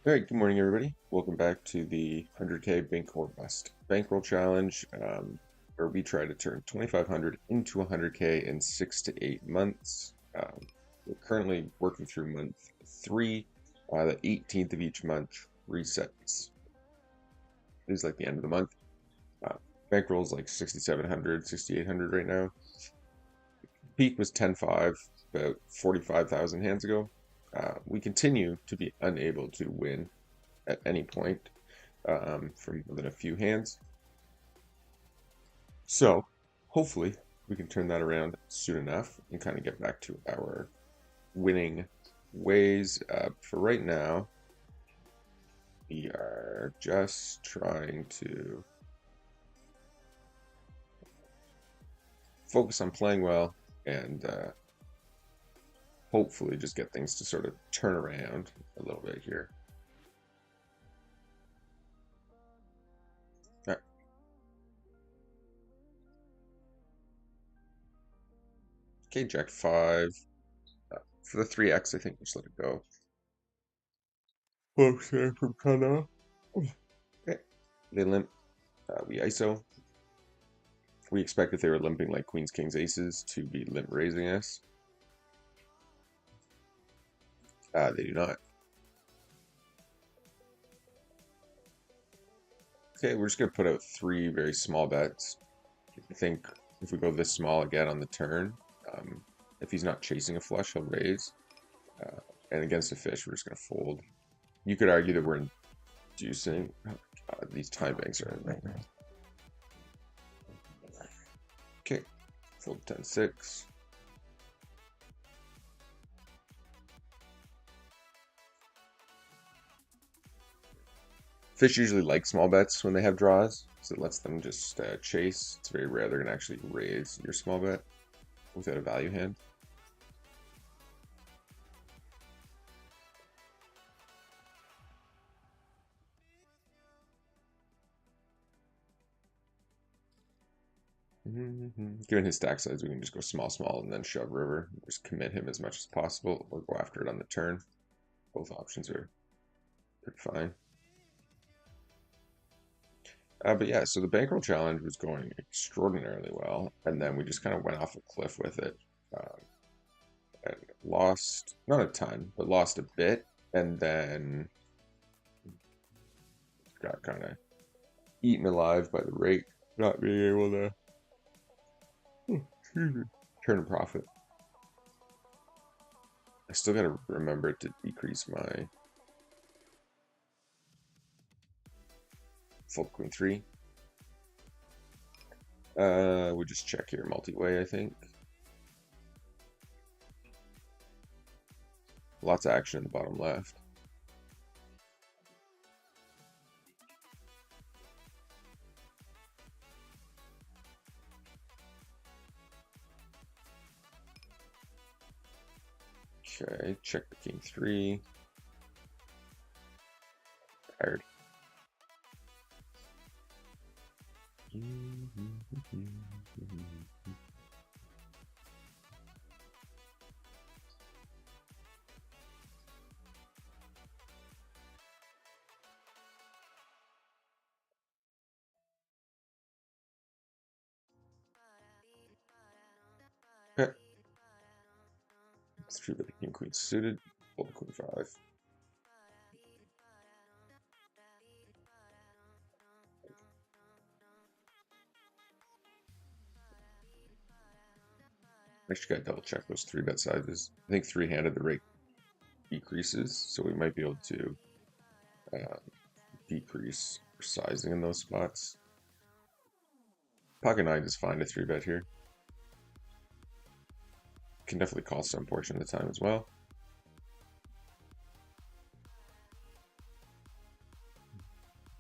All right, good morning, everybody. Welcome back to the 100K Bink or Bust Bankroll Challenge, where we try to turn 2,500 into 100K in 6 to 8 months. We're currently working through month 3. The 18th of each month resets. It is like the end of the month. Uh, Bankroll is like 6,700, 6,800 right now. Peak was 10.5 about 45,000 hands ago. We continue to be unable to win at any point from more than a few hands. So hopefully we can turn that around soon enough and kind of get back to our winning ways. For right now, we are just trying to focus on playing well and hopefully just get things to sort of turn around a little bit here. All right. Okay, Jack 5. For the 3x, I think just let it go. Close there from cutoff. Okay, they limp. We ISO. We expect if they were limping like queens, kings, aces to be limp raising us. They do not. Okay, we're just going to put out 3 very small bets. I think if we go this small again on the turn, um, if he's not chasing a flush, he'll raise. Uh, and against a fish, we're just going to fold. You could argue that we're inducing. Oh, God, these time banks are in right now. Okay, fold 10-6. Fish usually like small bets when they have draws, so it lets them just chase. It's very rare they're going to actually raise your small bet without a value hand. Given his stack size, we can just go small, small, and then shove river. Just commit him as much as possible, or go after it on the turn. Both options are pretty fine. But yeah, so the bankroll challenge was going extraordinarily well, and then we just kind of went off a cliff with it. Um, and lost, not a ton, but lost a bit, and then got kind of eaten alive by the rate, not being able to turn a profit. I still got to remember to decrease my fold queen 3. We just check here multi-way, I think. Lots of action in the bottom left. Okay, check the king 3. Tired. Okay. It's true that the king queen suited. Fold queen 5. Actually, got to double check those 3-bet sizes. I think 3-handed the rate decreases, so we might be able to decrease sizing in those spots. Pocket 9 is fine to 3-bet here. Can definitely call some portion of the time as well.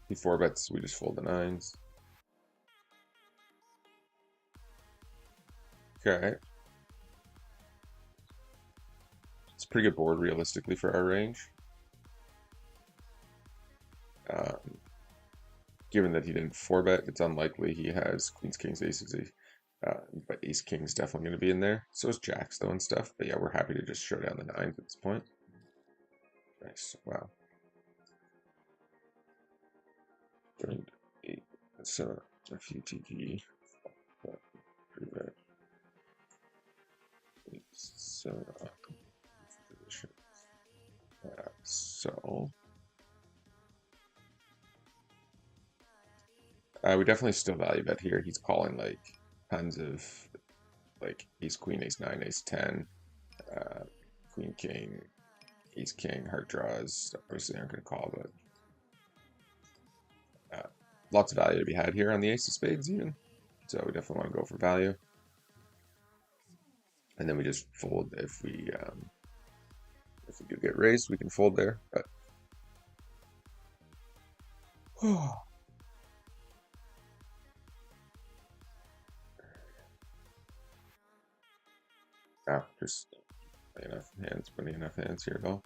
He 4-bets, we just fold the 9s. Okay. It's a pretty good board realistically for our range. Given that he didn't 4-bet, it's unlikely he has queens, kings, aces, but ace king's definitely going to be in there. So is jacks though and stuff. But yeah, we're happy to just show down the 9s at this point. Nice. Wow. And 8, 7, FUTG, 3 bet, 8, 7, position. So we definitely still value bet here. He's calling like tons of like ace queen, ace 9, ace 10, queen king, ace king, heart draws. Obviously aren't going to call, but lots of value to be had here on the ace of spades even. So we definitely want to go for value. And then we just fold if we do get raised, we can fold there. But just plenty enough hands here though.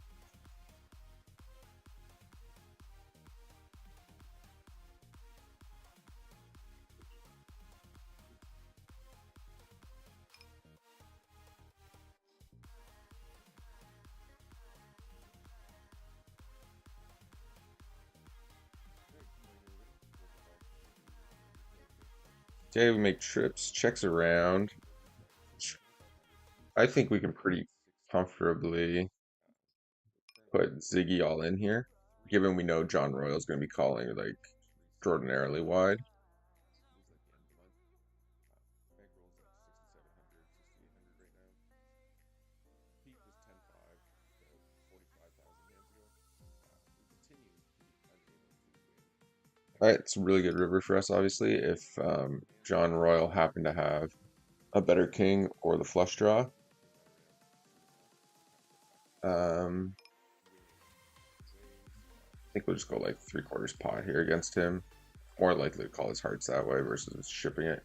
Okay, we make trips, checks around. I think we can pretty comfortably put Ziggy all in here, given we know John Royal's going to be calling like extraordinarily wide. All right, it's a really good river for us, obviously. If John Royal happened to have a better king or the flush draw, I think we'll just go like 3/4 pot here against him. More likely to call his hearts that way versus shipping it.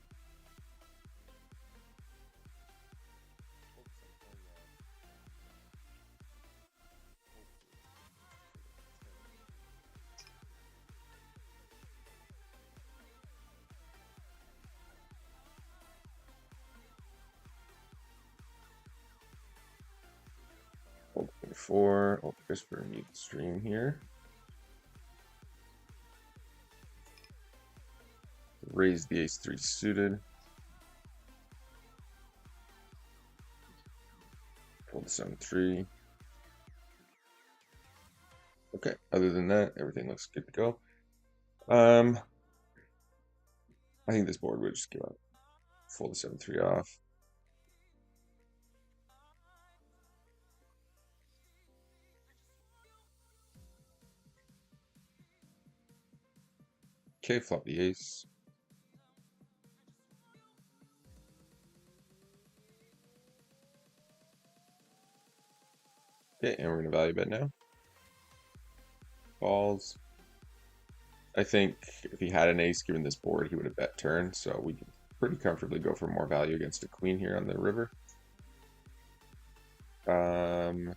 Fold 24. Oh, Crisper needs stream here. Raise the ace 3 suited. Fold the 7-3. Okay, other than that, everything looks good to go. I think this board would just give up. Fold the 7-3 off. Okay, flop the ace. Okay, and we're gonna value bet now. Balls. I think if he had an ace given this board, he would have bet turn, so we can pretty comfortably go for more value against a queen here on the river. I'm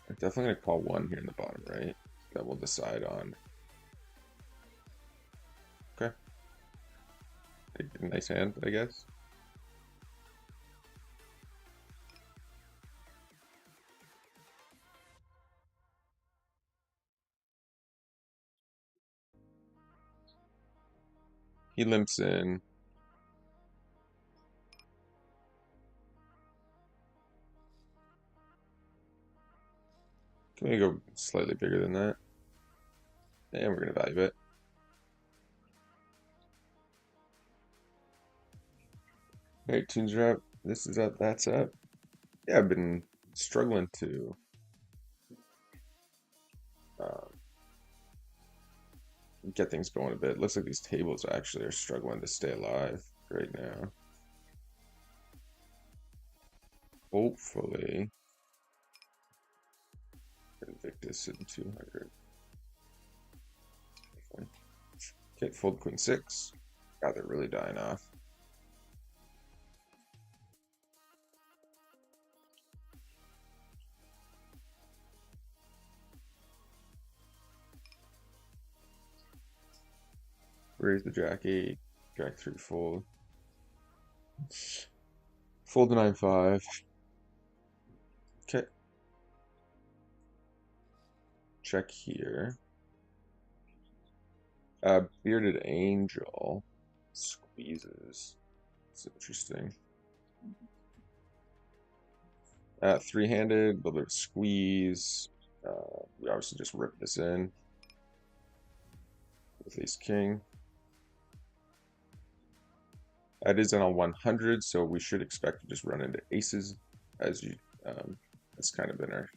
definitely gonna call one here in the bottom right. That we'll decide on. Okay. A nice hand, I guess. He limps in. Can we go slightly bigger than that? And we're gonna value it. Alright, tunes are up. This is up, that's up. Yeah, I've been struggling to get things going a bit. Looks like these tables actually are struggling to stay alive right now. Hopefully, Invictus in 200. Okay, fold queen 6. God, they're really dying off. Raise the jack 8, jack 3 fold. Fold the 9-5. Okay. Check here. Bearded Angel squeezes. It's interesting. Three-handed, a little bit of squeeze. We obviously just rip this in with ace king. That is on a 100, so we should expect to just run into aces, as you. That's kind of been our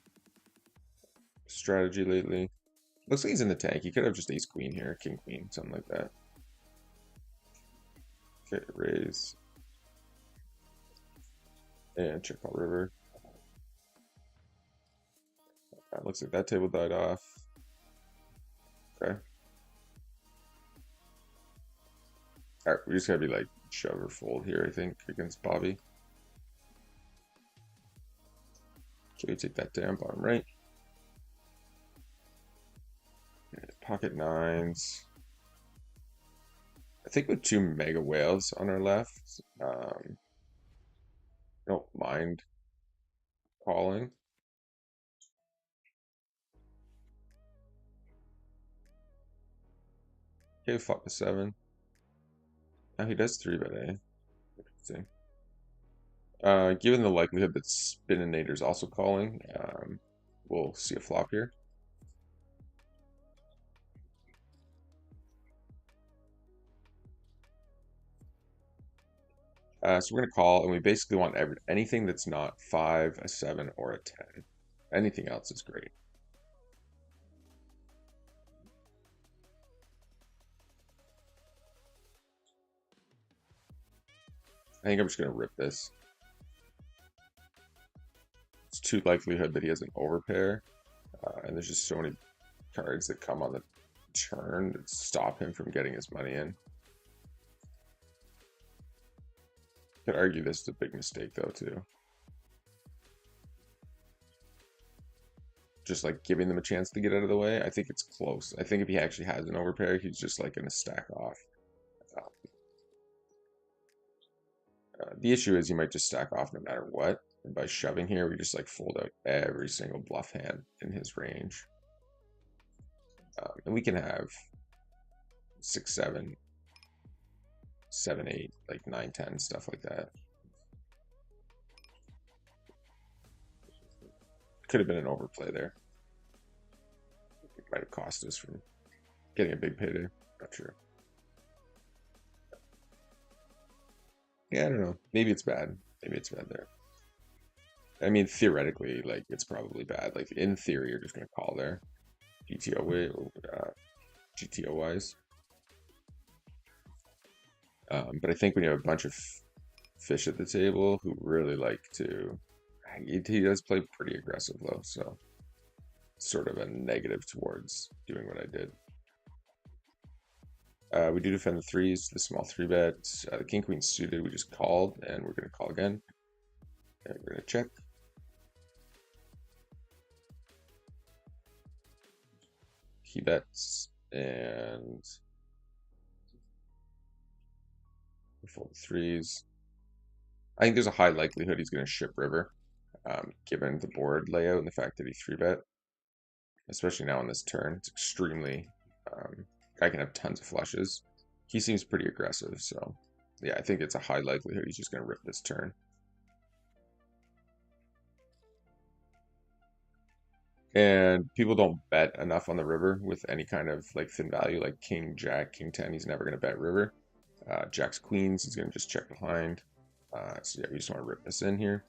strategy lately. Looks like he's in the tank. He could have just ace queen here, king queen, something like that. Okay, raise. And check out river. Looks like that table died off. Okay. Alright, we just gotta be like shove or fold here, I think, against Bobby. Okay, we take that down, bottom right. Pocket nines. I think with two mega whales on our left, don't mind calling. Okay, flop to 7. Now he does 3-bet A. Interesting. Given the likelihood that Spininator's also calling, we'll see a flop here. So we're going to call, and we basically want anything that's not 5, a 7, or a 10. Anything else is great. I think I'm just going to rip this. It's too likelihood that he has an overpair, and there's just so many cards that come on the turn that stop him from getting his money in. Could argue this is a big mistake though too. Just like giving them a chance to get out of the way. I think it's close. I think if he actually has an overpair, he's just like going to stack off. The issue is you might just stack off no matter what. And by shoving here, we just like fold out every single bluff hand in his range. And we can have 6, 7, 7, 8, like 9, 10, stuff like that. Could have been an overplay there. It might have cost us from getting a big payday. Not sure. Yeah, I don't know. Maybe it's bad. Maybe it's bad there. I mean, theoretically, like, it's probably bad. Like, in theory, you're just going to call there. GTO wise. But I think when you have a bunch of fish at the table who really like to, he does play pretty aggressive though, so sort of a negative towards doing what I did. We do defend the threes, the small 3-bet. The king queen suited, we just called, and we're going to call again. And we're going to check. He bets, and we fold the threes. I think there's a high likelihood he's going to ship river, given the board layout and the fact that he 3-bet, especially now on this turn. It's extremely. I can have tons of flushes. He seems pretty aggressive, so yeah, I think it's a high likelihood he's just going to rip this turn. And people don't bet enough on the river with any kind of like thin value, like king, jack, king 10. He's never going to bet river. Jacks, queens, he's going to just check behind. So yeah, we just want to rip this in here.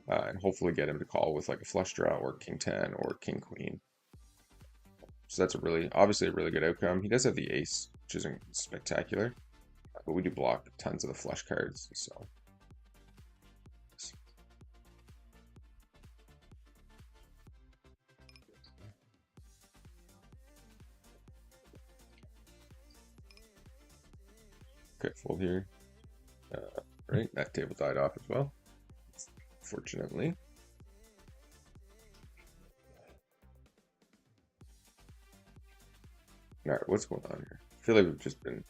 And hopefully get him to call with like a flush draw or king 10 or king queen. So that's obviously a really good outcome. He does have the ace, which isn't spectacular, but we do block tons of the flush cards, so. Okay, fold here. Right, that table died off as well, fortunately. All right, what's going on here? I feel like we've just been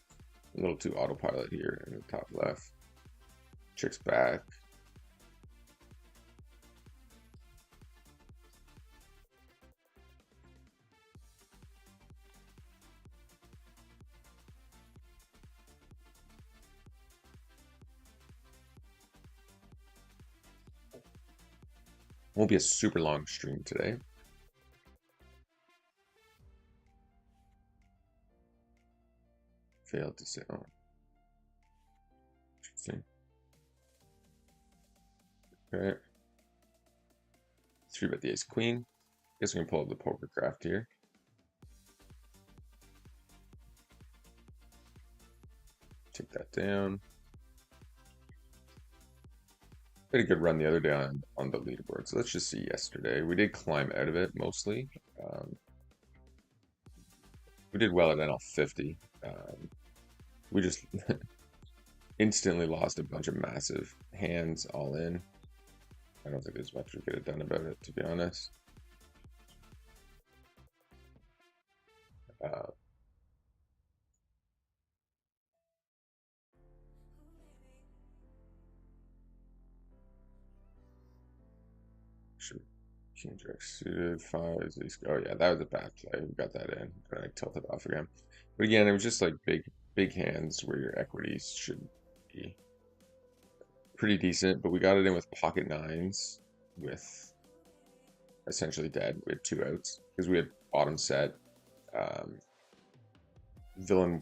a little too autopilot here in the top left. Checks back. Won't be a super long stream today. Failed to say. Oh, interesting. Okay. 3-bet the ace queen. Guess we can pull up the poker craft here. Take that down. We had a good run the other day on the leaderboard. So let's just see yesterday. We did climb out of it mostly. We did well at NL 50. We just instantly lost a bunch of massive hands all in. I don't think there's much we could have done about it, to be honest. King Jack suited, 5 is ace. Oh yeah, that was a bad play. We got that in, and I tilted off again. But again, it was just like big hands where your equities should be pretty decent. But we got it in with pocket nines, with essentially dead. We had 2 outs because we had bottom set. Villain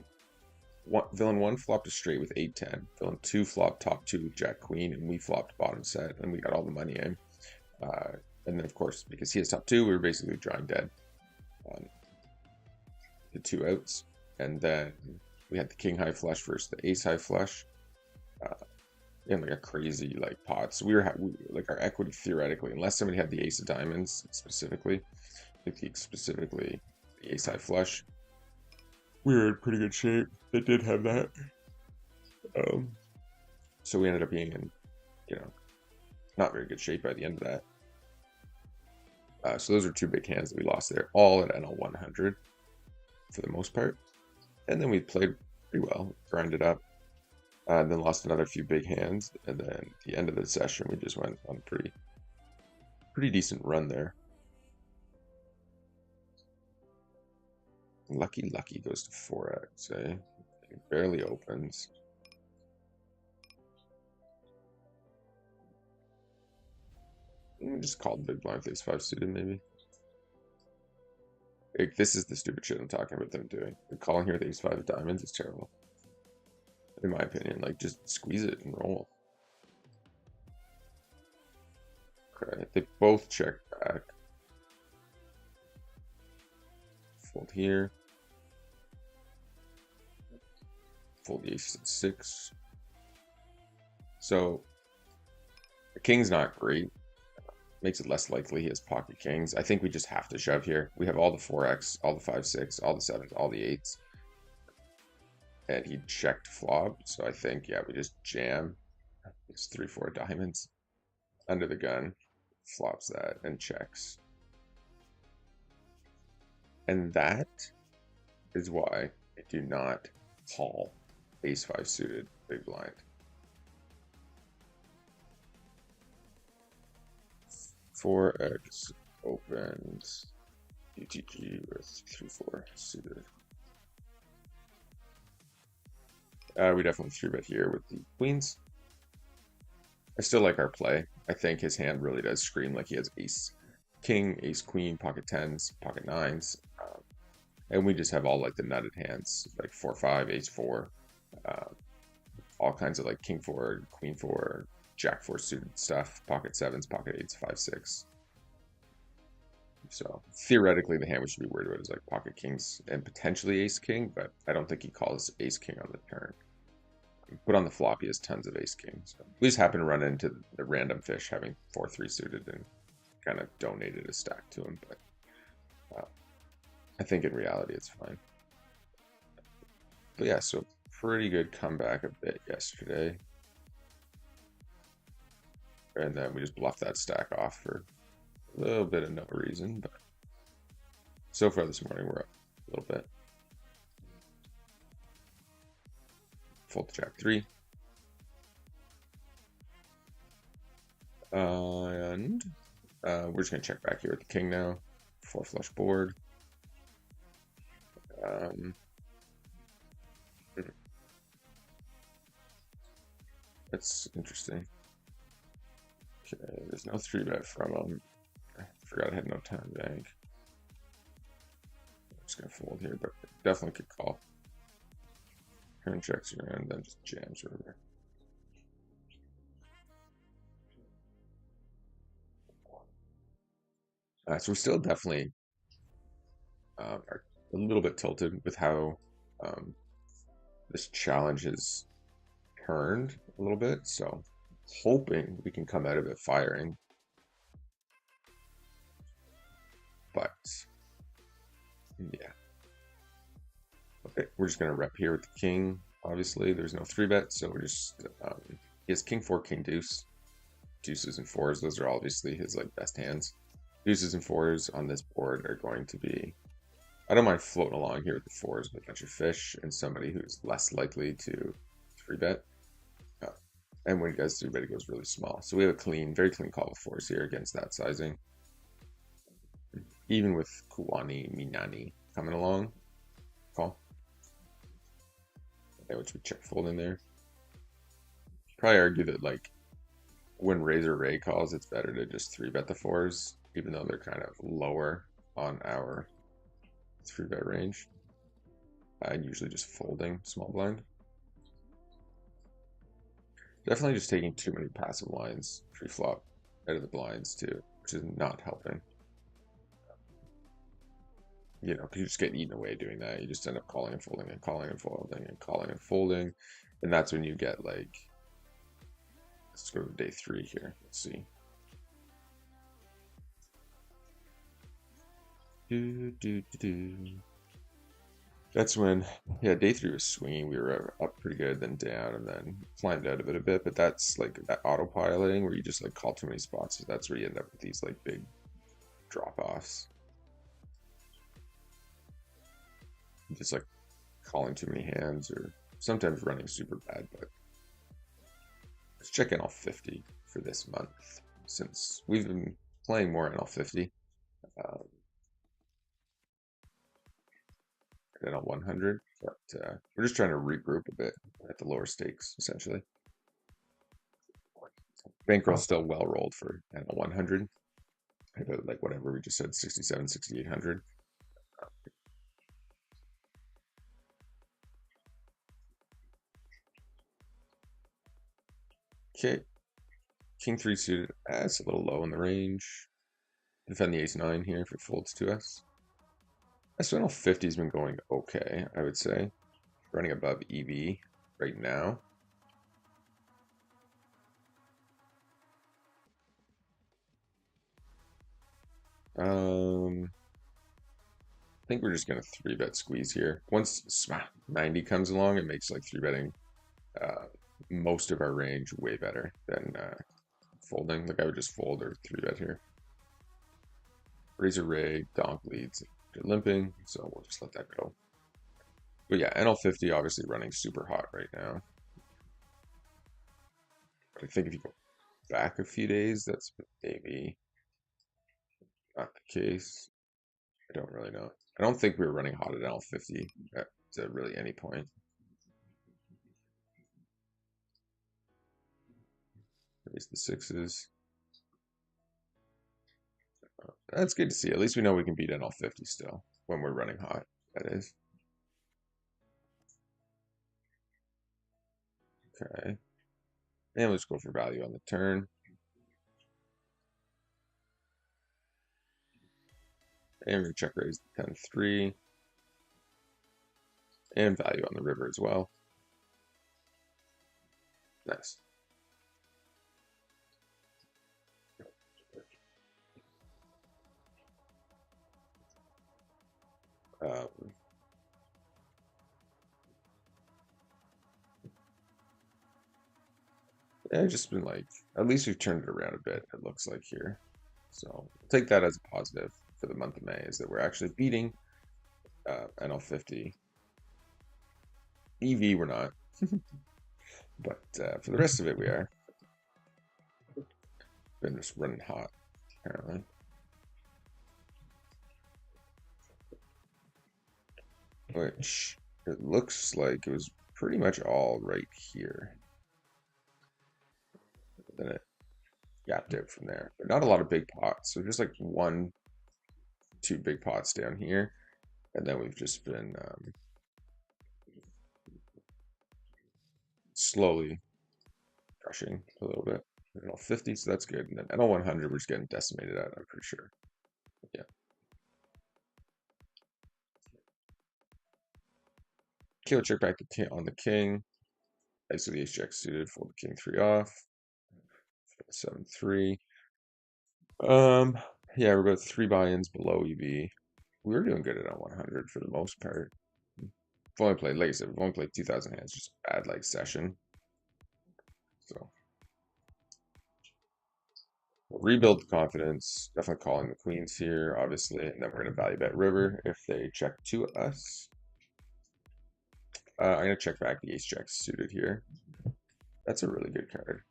one flopped a straight with 8-10. Villain 2 flopped top 2 with Jack Queen, and we flopped bottom set, and we got all the money in. And then, of course, because he has top 2, we were basically drawing dead. The 2 outs. And then we had the king high flush versus the ace high flush. And like a crazy like pot. So we were like our equity theoretically, unless somebody had the ace of diamonds specifically, specifically the ace high flush, we were in pretty good shape. They did have that. So we ended up being in, not very good shape by the end of that. So those are 2 big hands that we lost there, all at NL 100 for the most part. And then we played pretty well, grinded up, and then lost another few big hands. And then at the end of the session, we just went on a pretty decent run there. Lucky goes to 4x, eh? It barely opens. We just call the big blind with ace 5 suited, maybe. Like, this is the stupid shit I'm talking about them doing. The calling here with ace 5 of diamonds is terrible. In my opinion, like, just squeeze it and roll. Okay, they both check back. Fold here. Fold the ace at 6. So, the king's not great. Makes it less likely he has pocket kings. I think we just have to shove here. We have all the 4x, all the 5-6, all the 7s, all the 8s. And he checked flop, so I think, yeah, we just jam. It's 3-4 diamonds. Under the gun, flops that, and checks. And that is why I do not call ace 5 suited big blind. 4x opens UTG with 3-4 suited. We definitely 3-bet here with the queens. I still like our play. I think his hand really does scream like he has ace king, ace queen, pocket 10s, pocket 9s. And we just have all like the nutted hands, like 4-5, ace 4, all kinds of like king 4, queen 4, jack 4 suited stuff, pocket 7s, pocket 8s, 5-6. So theoretically, the hand we should be worried about is like pocket kings and potentially ace king, but I don't think he calls ace king on the turn. But on the flop, he has tons of ace king. So we just happen to run into the random fish having 4-3 suited and kind of donated a stack to him. But I think in reality, it's fine. But yeah, so pretty good comeback a bit yesterday. And then we just bluffed that stack off for a little bit of no reason. But so far this morning, we're up a little bit. Fold to jack 3. And we're just going to check back here with the king now. 4 flush board. That's interesting. Okay, there's no 3-bet from him. I forgot I had no time bank. I'm just gonna fold here, but definitely could call. Turn checks around, then just jams river. So we're still definitely are a little bit tilted with how this challenge has turned a little bit. So hoping we can come out of it firing. But yeah. Okay, we're just gonna rep here with the king. Obviously, there's no 3-bet, so we're just he has king 4, king deuce, deuces and 4s. Those are obviously his like best hands. Deuces and 4s on this board are going to be. I don't mind floating along here with the 4s with a bunch of fish and somebody who's less likely to 3-bet. And when he does 3-bet, it goes really small. So we have a clean, very clean call with 4s here against that sizing. Even with Kuwani Minani coming along, call. Okay, which we check fold in there. Probably argue that like when Razor Ray calls, it's better to just 3-bet the 4s, even though they're kind of lower on our 3-bet range. I'm usually just folding small blind. Definitely just taking too many passive lines pre-flop out of the blinds too, which is not helping. You know, because you just get eaten away doing that. You just end up calling and folding and calling and folding and calling and folding. And that's when you get like, let's go to day 3 here. Let's see. That's when, yeah, day 3 was swinging. We were up pretty good, then down, and then climbed out of it a bit. But that's like that autopiloting where you just like call too many spots. So that's where you end up with these like big drop-offs. Just like calling too many hands or sometimes running super bad. But let's check NL 50 for this month since we've been playing more NL 50 than NL 100, but we're just trying to regroup a bit at the lower stakes essentially. Bankroll still well rolled for NL 100. About like whatever we just said, 67, 6800. Okay, king 3 suited. It's a little low in the range. Defend the ace 9 here if it folds to us. SNL 50 has been going okay, I would say. Running above EV right now. I think we're just gonna 3-bet squeeze here. Once 90 comes along, it makes like 3-betting most of our range way better than folding. Like I would just fold or 3-bet here. Razor Ray, Donk leads to limping, so we'll just let that go. But yeah, NL 50 obviously running super hot right now. But I think if you go back a few days, that's maybe not the case. I don't really know. I don't think we were running hot at NL 50 at really any point. Raise the 6s. That's good to see. At least we know we can beat NL 50 still when we're running hot. That is. Okay. And let's go for value on the turn. And we're going to check raise the 10-3. And value on the river as well. Nice. Yeah, I've just been like, at least we've turned it around a bit, it looks like here. So I'll take that as a positive for the month of May, is that we're actually beating NL 50. EV, we're not. But for the rest of it, we are. Been just running hot, apparently. Which it looks like it was pretty much all right here. Then it gapped out from there, but not a lot of big pots. So just like one, two big pots down here, and then we've just been slowly crushing a little bit. NL 50, so that's good. And then NL 100, we're just getting decimated at, I'm pretty sure. Yeah. Kilo check back the king on the king. Exit the ace jack suited, fold the king 3 off. 7-3. Yeah, we're about 3 buy-ins below EV. We were doing good at 100 for the most part. We've only played, like I said, we've only played 2,000 hands, just a bad like session. So we'll rebuild the confidence. Definitely calling the queens here, obviously, and then we're gonna value bet river if they check to us. I'm gonna check back the ace jack suited here. That's a really good card.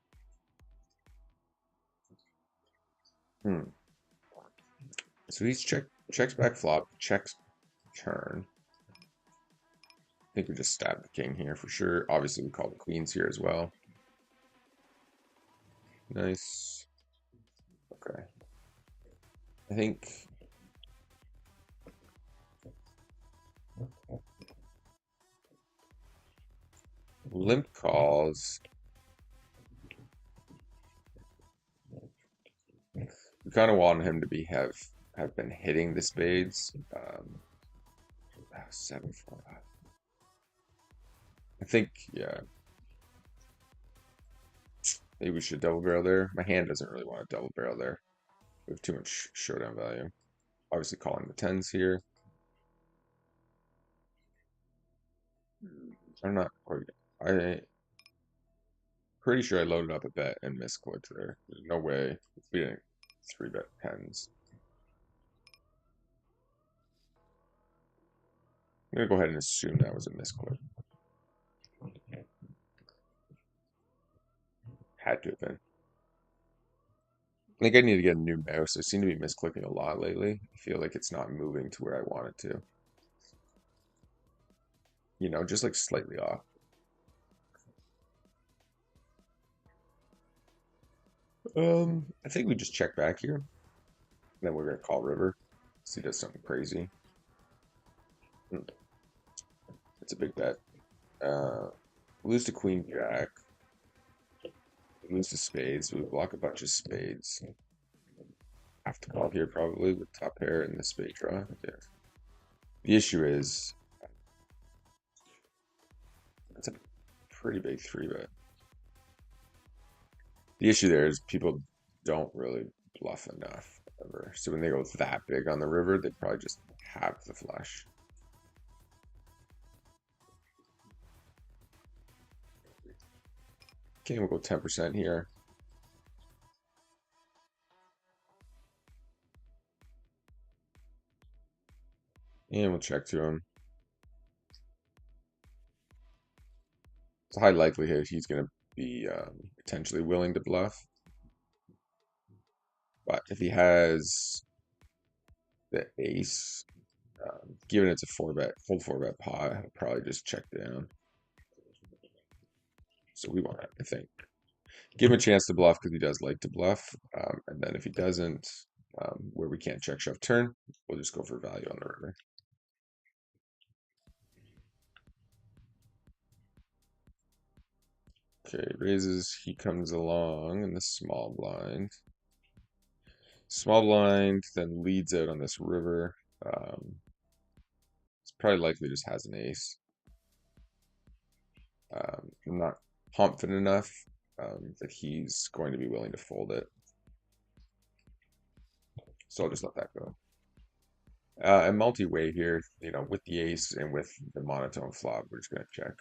So he's checks back flop, checks turn. I think we just stab the king here for sure. Obviously, we call the queens here as well. Nice. Okay. I think limp calls. We kind of want him to be have been hitting the spades. 7-4. I think, yeah. Maybe we should double barrel there. My hand doesn't really want to double barrel there. We have too much showdown value. Obviously calling the tens here. I'm not quite. I pretty sure I loaded up a bet and misclicked there. There's no way we didn't 3-bet tens. I'm gonna go ahead and assume that was a misclick. Had to have been. I think I need to get a new mouse. I seem to be misclicking a lot lately. I feel like it's not moving to where I want it to. You know, just like slightly off. I think we just check back here. Then we're gonna call river. See, does something crazy. It's a big bet. Lose to queen jack. Lose to spades. We block a bunch of spades. Have to call here probably with top pair and the spade draw. Yeah. The issue is it's a pretty big 3-bet. The issue there is people don't really bluff enough ever. So when they go that big on the river, they probably just have the flush. Okay, we'll go 10% here. And we'll check to him. It's a high likelihood he's going to be potentially willing to bluff. But if he has the ace, given it's a 4-bet, full 4-bet pot, I'll probably just check down. So we want to, I think, give him a chance to bluff because he does like to bluff. And then if he doesn't, where we can't check shove turn, we'll just go for value on the river. Okay, raises, he comes along in the small blind. Small blind, then leads out on this river. It's probably likely just has an ace. I'm not confident enough that he's going to be willing to fold it. So I'll just let that go. And multi-way here, you know, with the ace and with the monotone flop, we're just going to check.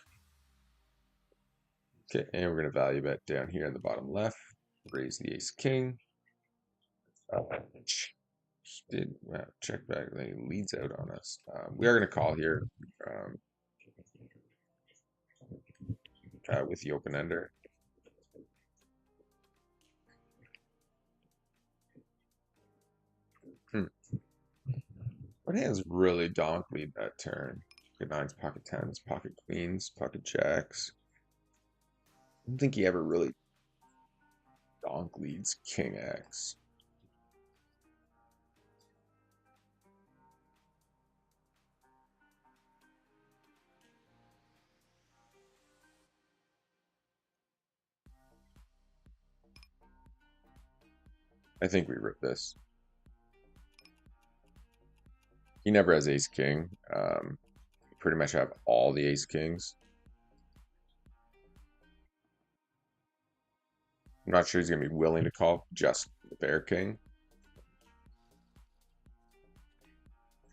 Okay, and we're going to value bet down here in the bottom left. Raise the ace king. Did check back, he leads out on us. We are going to call here with the open ender. What hands really donk lead that turn? Pocket nines, pocket tens, pocket queens, pocket jacks. I don't think he ever really Donk leads King X. I think we rip this. He never has ace king. Pretty much have all the ace kings. I'm not sure he's going to be willing to call just the bear king.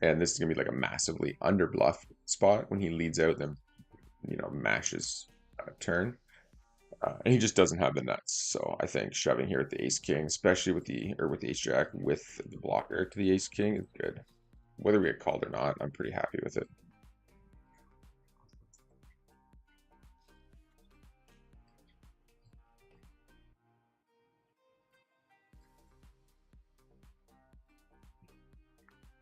And this is going to be like a massively underbluff spot when he leads out, then, mashes turn. And he just doesn't have the nuts. So I think shoving here at the ace king, especially with the ace jack with the blocker to the ace king is good. Whether we get called or not, I'm pretty happy with it.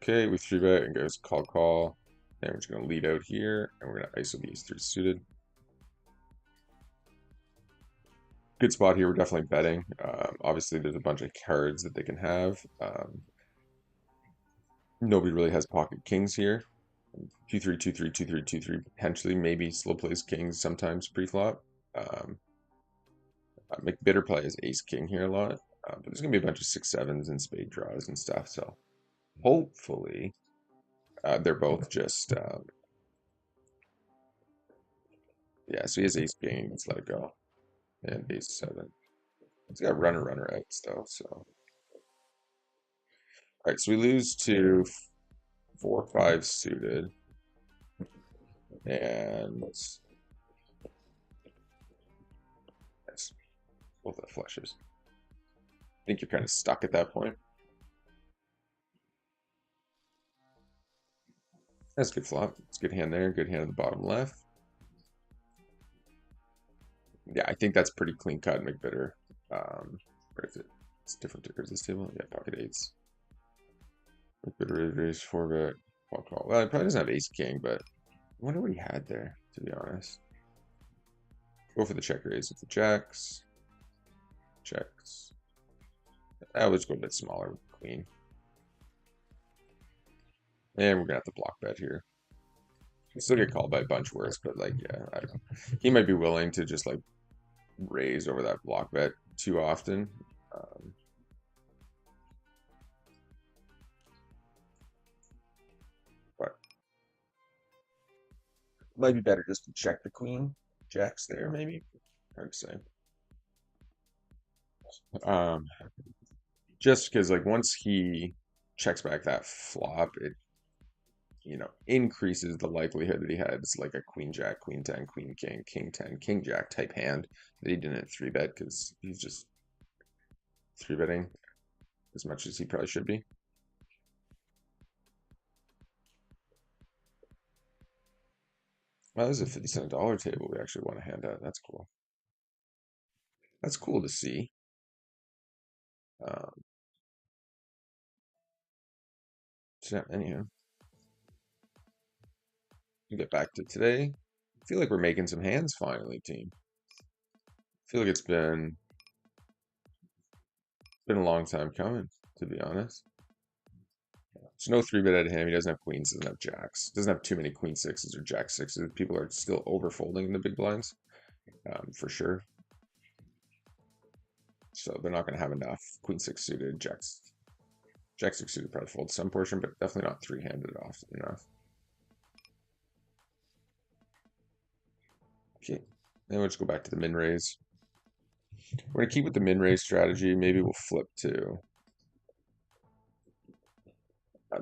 Okay, we 3-bet and goes call call. And we're just going to lead out here, and we're going to ISO the ace-3 suited. Good spot here. We're definitely betting. Obviously, there's a bunch of cards that they can have. Nobody really has pocket kings here. 2-3, 2-3, 2-3, 2-3. Potentially, maybe slow plays kings sometimes pre-flop. McBitter plays ace king here a lot. But there's going to be a bunch of 6-7s and spade draws and stuff. So hopefully, they're both just... yeah, so he has ace king. Let's let it go. And ace 7. He's got runner outs though, so. All right, so we lose to 4-5 suited. And yes, both the flushes. I think you're kind of stuck at that point. That's a good flop. It's a good hand there. Good hand on the bottom left. Yeah, I think that's pretty clean cut, McBitter. Where is it? It's different tickers this table. Yeah, pocket eights. McBitter raise 4-bet. Call call. Well, he probably doesn't have ace king, but I wonder what he had there, to be honest. Go for the check raise with the jacks. Checks. I'll just go a bit smaller with the queen. And we're gonna have to block bet here. He'll still get called by a bunch worse, but like, yeah, I don't know. He might be willing to just like raise over that block bet too often. But might be better just to check the queen. Jacks there, maybe. Hard to say. Just because like once he checks back that flop, it increases the likelihood that he has like a queen jack, queen 10, queen king, king 10, king jack type hand that he didn't 3-bet because he's just 3-betting as much as he probably should be. Well, this is a 50-cent dollar table we actually want to hand out. That's cool. That's cool to see. So anyhow, we get back to today. I feel like we're making some hands finally, team. I feel like it's been a long time coming, to be honest. There's no 3-bet out of him. He doesn't have queens, doesn't have jacks, doesn't have too many queen 6s or jack 6s. People are still overfolding in the big blinds, for sure. So they're not going to have enough queen 6 suited, jack 6 suited probably fold some portion, but definitely not 3-handed often enough. Okay, then we'll just go back to the min raise. We're going to keep with the min raise strategy. Maybe we'll flip to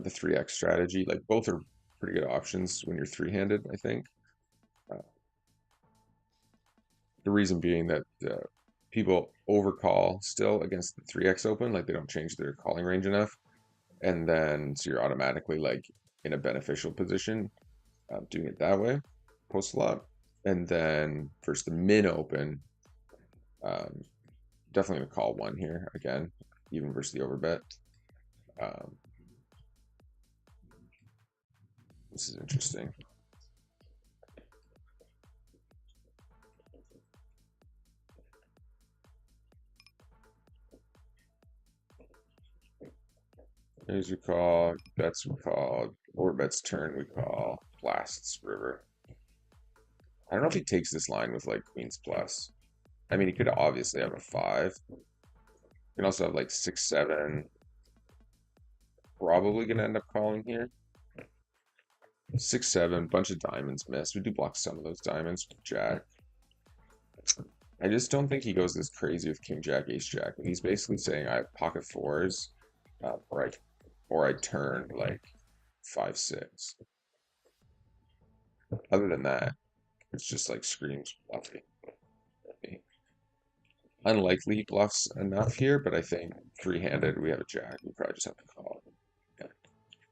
the 3x strategy. Like both are pretty good options when you're 3-handed, I think. The reason being that people overcall still against the 3x open, like they don't change their calling range enough. And then so you're automatically like in a beneficial position doing it that way post flop. And then versus the min open, definitely gonna call one here again, even versus the overbet. This is interesting. Raise we call, bets we call, or bets turn we call, blasts river. I don't know if he takes this line with like queens plus. I mean, he could obviously have a 5. You can also have like 6, 7. Probably gonna end up calling here. 6, 7, bunch of diamonds missed. We do block some of those diamonds with Jack. I just don't think he goes this crazy with King Jack, Ace Jack. He's basically saying I have pocket fours, or I turn like 5, 6. Other than that, it's just like screams bluffing. Unlikely he bluffs enough here, but I think three-handed we have a jack. We probably just have to call. Yeah.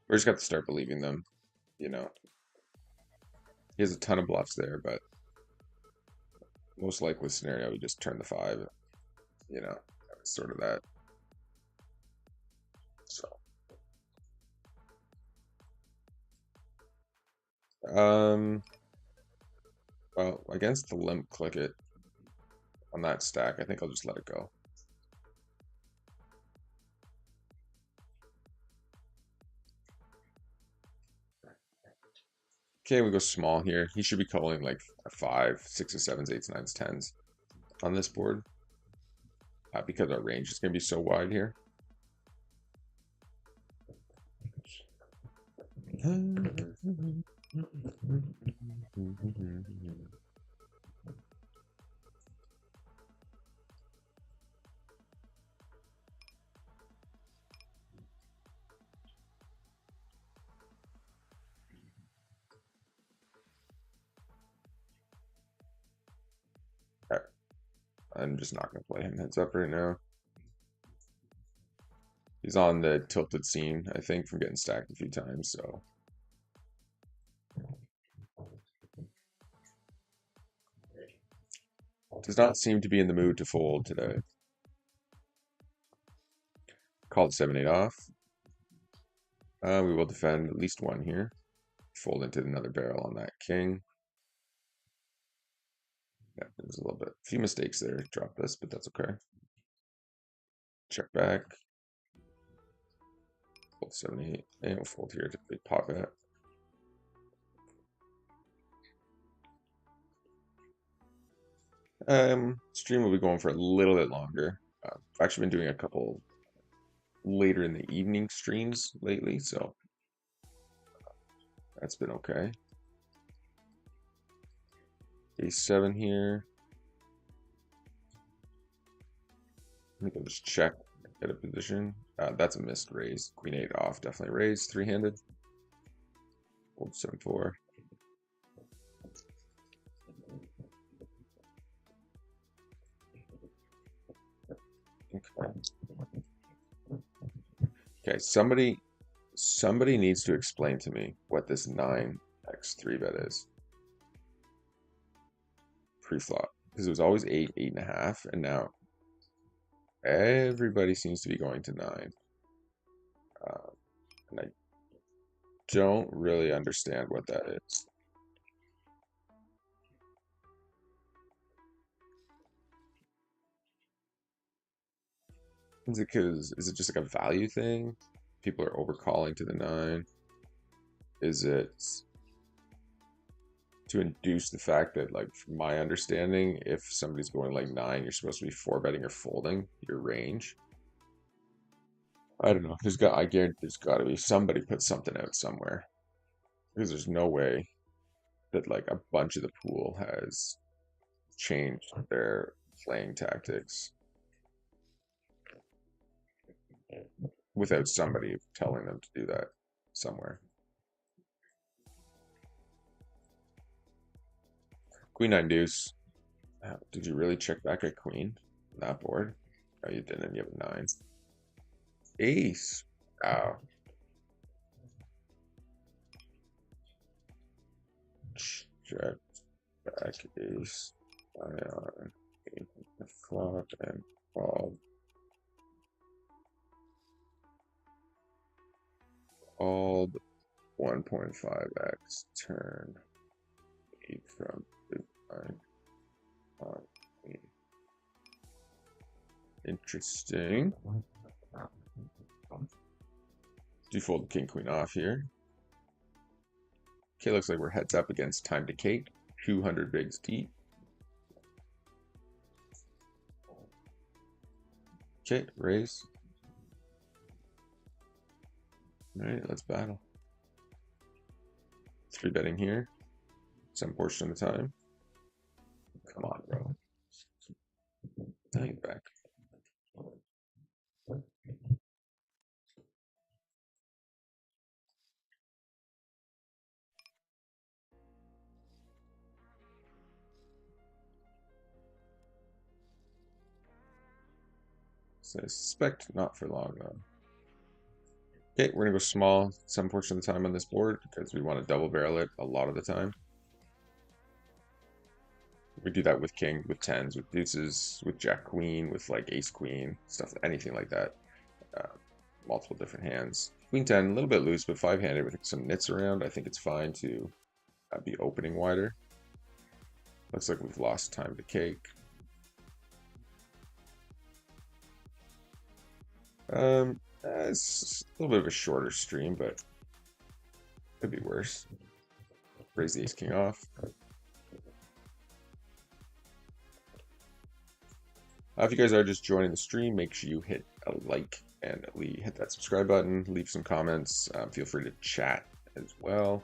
We just got to start believing them. You know, he has a ton of bluffs there, but most likely scenario we just turn the 5. You know, sort of that. So, well, against the limp, click it on that stack. I think I'll just let it go. Okay, we go small here. He should be calling like a 5, 6, 7, 8, 9, 10s on this board. Because our range is going to be so wide here. I'm just not going to play him heads up right now. He's on the tilted scene, I think, from getting stacked a few times, so. Does not seem to be in the mood to fold today. Called 7-8 off. We will defend at least one here. Fold into another barrel on that king. Yeah, there's a few mistakes there. Drop this, but that's okay. Check back. Fold 7-8. And we'll fold here to big pot bet. Stream will be going for a little bit longer. I've actually been doing a couple later in the evening streams lately, so that's been okay. A7 here. I think I'll just check, get a position. That's a missed raise. Queen 8 off, definitely raise. Three-handed. Hold 7-4. Okay. Okay, somebody needs to explain to me what this 9x 3-bet is. Pre-flop. Because it was always 8, 8.5, and now everybody seems to be going to 9. And I don't really understand what that is. Is it just like a value thing? People are overcalling to the 9. Is it to induce the fact that, like, from my understanding, if somebody's going like 9, you're supposed to be 4-betting or folding your range? I don't know. I guarantee there's got to be somebody put something out somewhere, because there's no way that like a bunch of the pool has changed their playing tactics without somebody telling them to do that somewhere. Queen 9 deuce. Did you really check back at queen on that board? No, you didn't. You have a 9. Ace. Wow. Check back ace. Ion. Flop and called. Called 1.5x turn. 8 from 9 on queen. Interesting. Do fold king queen off here. Okay, looks like we're heads up against time to cake. 200 bigs deep. Okay, raise. All right, let's battle. 3-betting here. Some portion of the time. Come on, bro. Now you're back. So I suspect not for long though. Okay, we're gonna go small some portion of the time on this board because we want to double barrel it a lot of the time. We do that with king, with tens, with deuces, with jack queen, with like ace queen, stuff, anything like that. Multiple different hands. Queen 10, a little bit loose, but 5-handed with some nits around. I think it's fine to be opening wider. Looks like we've lost time to cake. It's a little bit of a shorter stream, but could be worse. Raise the ace king off. If you guys are just joining the stream, make sure you hit a like and hit that subscribe button. Leave some comments. Feel free to chat as well.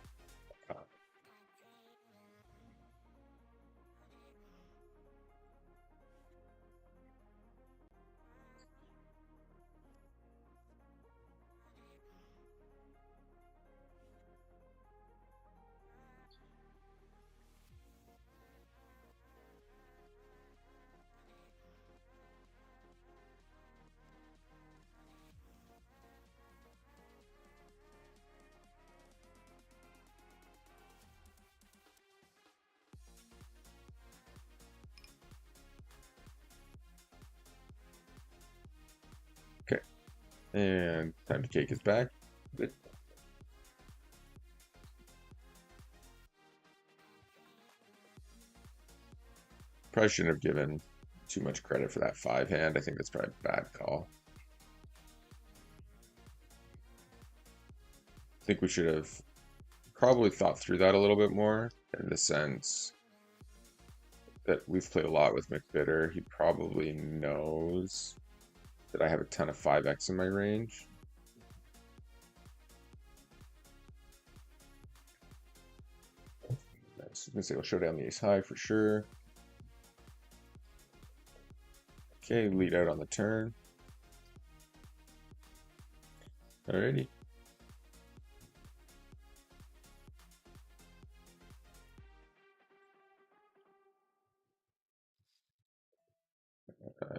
Okay, and time to cake is back. Good. Probably shouldn't have given too much credit for that 5-hand. I think that's probably a bad call. I think we should have probably thought through that a little bit more in the sense that we've played a lot with McBitter. He probably knows that I have a ton of 5x in my range. Nice. I'm gonna say we'll show down the ace high for sure. Okay, lead out on the turn. Alrighty.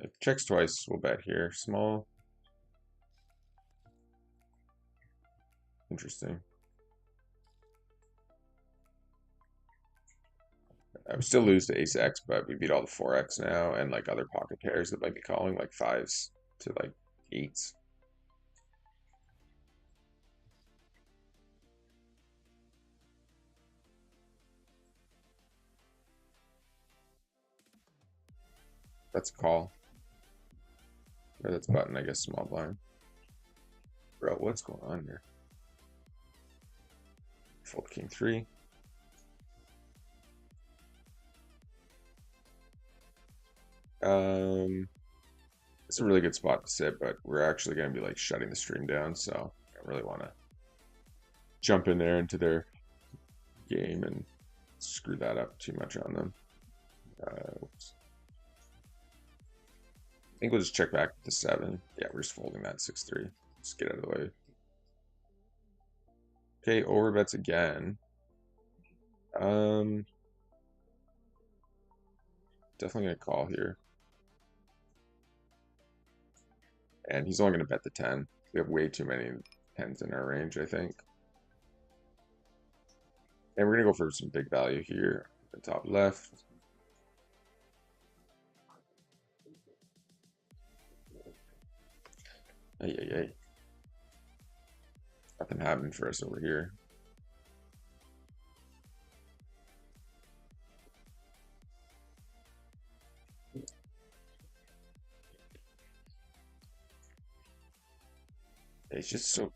If checks twice, we'll bet here. Small. Interesting. I would still lose to ace X, but we beat all the 4x now, and like other pocket pairs that might be calling, like 5s to like 8s. That's a call. Or that's button, I guess, small blind. Bro, what's going on here? Fold king 3. It's a really good spot to sit, but we're actually going to be like shutting the stream down, so I don't really want to jump in there into their game and screw that up too much on them. Oops. I think we'll just check back to 7. Yeah, we're just folding that 6-3. Just get out of the way. Okay, overbets again. Definitely gonna call here. And he's only gonna bet the 10. We have way too many 10s in our range, I think. And we're gonna go for some big value here, the top left. Ay. Nothing happened for us over here. It's just so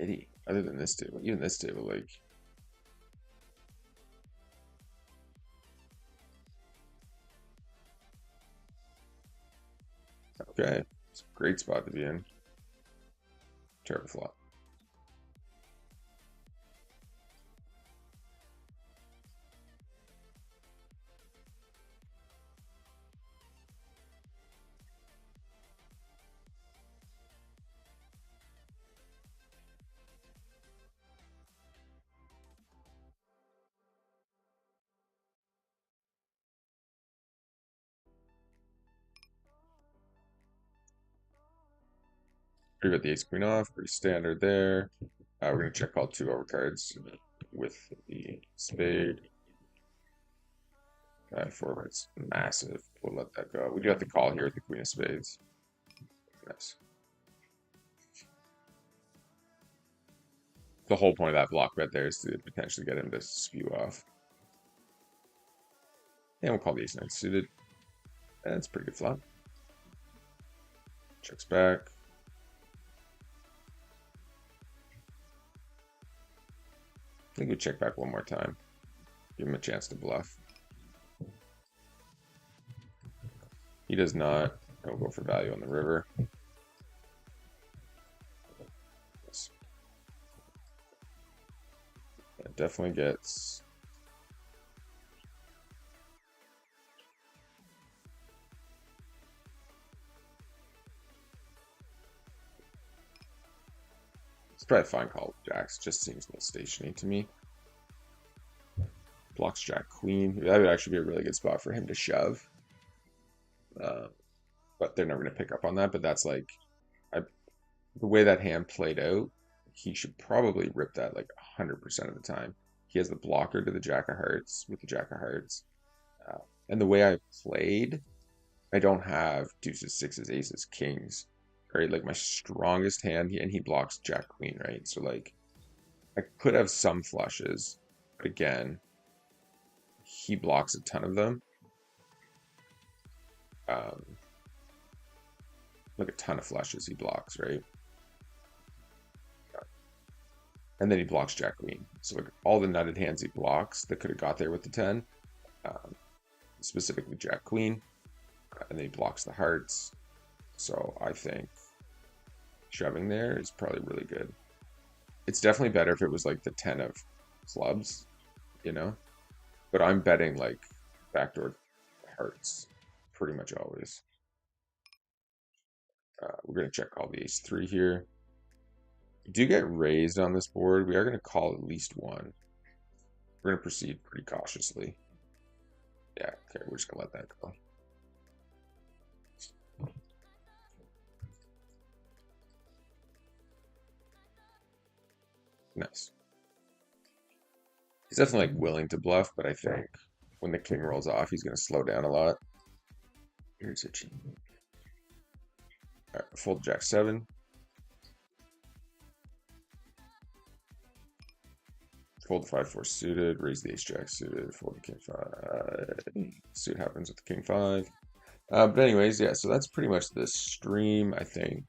pity. Other than this table, even this table, like, okay, it's a great spot to be in. Terrible flop. We got the ace queen off, pretty standard there. We're gonna check all two overcards with the spade. Forward's massive. We'll let that go. We do have to call here with the queen of spades. Nice. The whole point of that block bet there is to potentially get him to spew off. And we'll call the ace nine suited. That's pretty good flop. Checks back. I think we check back one more time. Give him a chance to bluff. He does not. He'll go for value on the river. It definitely gets. It's probably a fine call with jacks. Just seems a little stationary to me. Blocks jack queen. That would actually be a really good spot for him to shove. But they're never going to pick up on that. But that's like, the way that hand played out, he should probably rip that like 100% of the time. He has the blocker to the jack of hearts with the jack of hearts. And the way I played, I don't have deuces, sixes, aces, kings, right? Like my strongest hand, and he blocks jack queen, right? So like, I could have some flushes, but again, he blocks a ton of them. Like a ton of flushes he blocks, right? And then he blocks jack queen. So like all the nutted hands he blocks that could have got there with the 10, specifically jack queen, and then he blocks the hearts. So I think shoving there is probably really good. It's definitely better if it was like the 10 of clubs, you know? But I'm betting like backdoor hearts pretty much always. We're going to check call the ace 3 here. We do get raised on this board. We are going to call at least one. We're going to proceed pretty cautiously. Yeah, okay, we're just going to let that go. Nice. He's definitely like willing to bluff, but I think when the king rolls off, he's going to slow down a lot. Here's a cheat. All right, fold jack 7. Fold the 5-4 suited, raise the ace jack suited, fold the king 5. See what happens with the king 5. But anyways, yeah, so that's pretty much the stream, I think.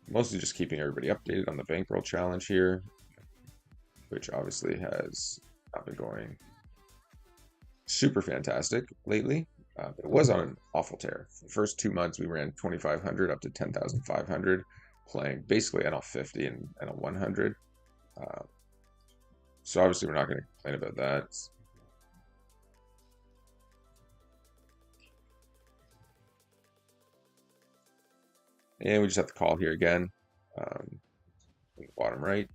Mostly just keeping everybody updated on the bankroll challenge here, which obviously has not been going super fantastic lately. But it was on an awful tear. The first 2 months we ran 2,500 up to 10,500, playing basically NL50 and NL100. So obviously we're not going to complain about that. And we just have to call here again. In the bottom right.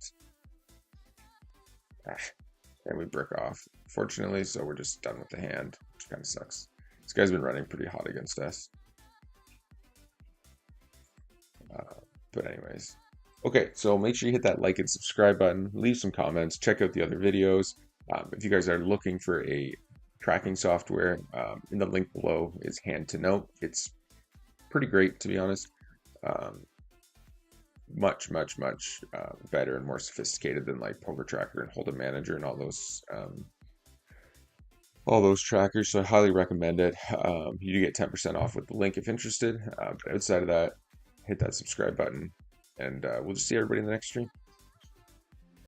And we brick off, fortunately, so we're just done with the hand, which kind of sucks. This guy's been running pretty hot against us. But anyways. Okay, so make sure you hit that like and subscribe button, leave some comments, check out the other videos. If you guys are looking for a tracking software, in the link below is Hand to Note. It's pretty great, to be honest. Much better and more sophisticated than like Poker Tracker and Hold'em Manager and all those trackers. So I highly recommend it. You do get 10% off with the link if interested. But outside of that, hit that subscribe button. and we'll just see everybody in the next stream.